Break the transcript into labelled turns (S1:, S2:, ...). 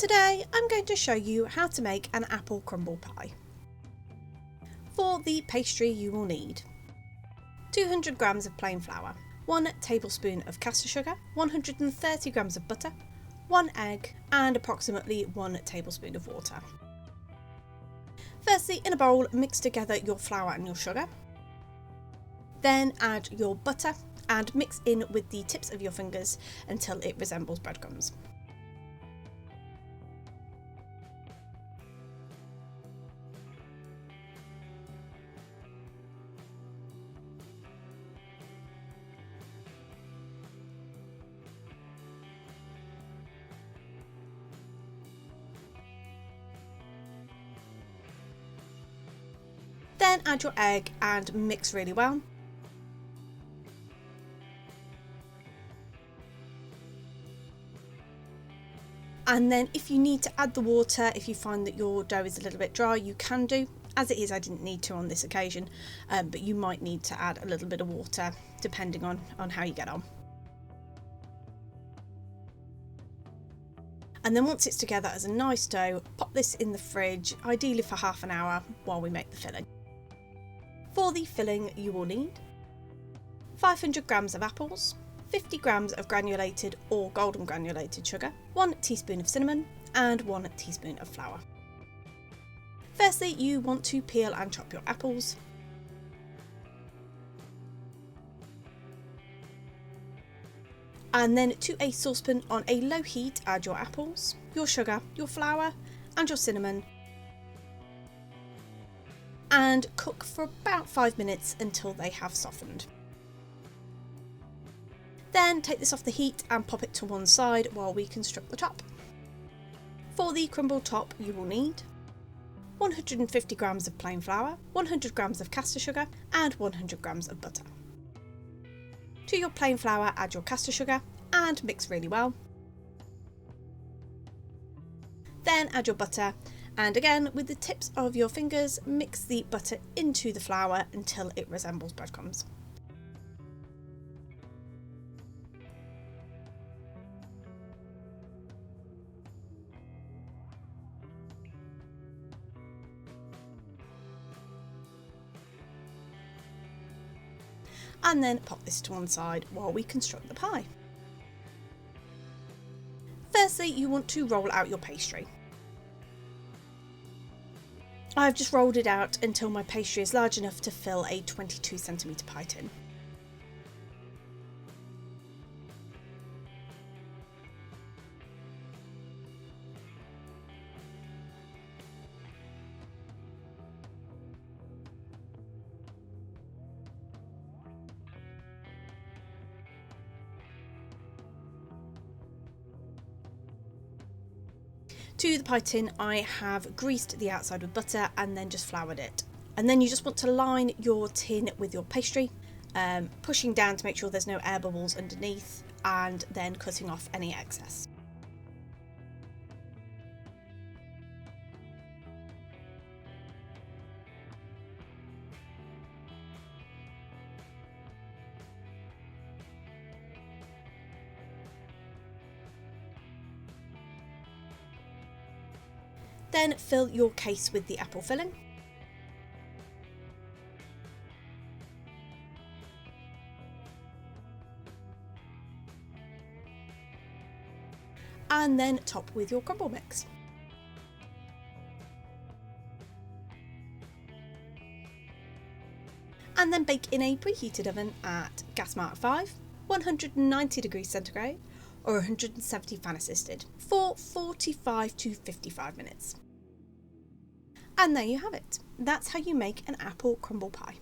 S1: Today I'm going to show you how to make an apple crumble pie. For the pastry you will need 200 grams of plain flour, 1 tablespoon of caster sugar, 130 grams of butter, 1 egg and approximately 1 tablespoon of water. Firstly, in a bowl, mix together your flour and your sugar. Then add your butter and mix in with the tips of your fingers until it resembles breadcrumbs. Then add your egg and mix really well. And then if you need to add the water, if you find that your dough is a little bit dry, you can do. As it is, I didn't need to on this occasion, but you might need to add a little bit of water depending on how you get on. And then once it's together as a nice dough, pop this in the fridge, ideally for half an hour while we make the filling. For the filling you will need 500 grams of apples, 50 grams of granulated or golden granulated sugar, 1 teaspoon of cinnamon and 1 teaspoon of flour. Firstly, you want to peel and chop your apples. And then to a saucepan on a low heat, add your apples, your sugar, your flour and your cinnamon, and cook for about 5 minutes until they have softened. Then take this off the heat and pop it to one side while we construct the top. For the crumble top you will need 150 grams of plain flour, 100 grams of caster sugar and 100 grams of butter. To your plain flour add your caster sugar and mix really well. Then add your butter and again with the tips of your fingers mix the butter into the flour until it resembles breadcrumbs. And then pop this to one side while we construct the pie. Firstly, you want to roll out your pastry. I've just rolled it out until my pastry is large enough to fill a 22cm pie tin. To the pie tin I have greased the outside with butter and then just floured it. And then you just want to line your tin with your pastry, pushing down to make sure there's no air bubbles underneath and then cutting off any excess. Then fill your case with the apple filling. And then top with your crumble mix. And then bake in a preheated oven at gas mark 5, 190 degrees centigrade or 170 fan assisted for 45 to 55 minutes. And there you have it. That's how you make an apple crumble pie.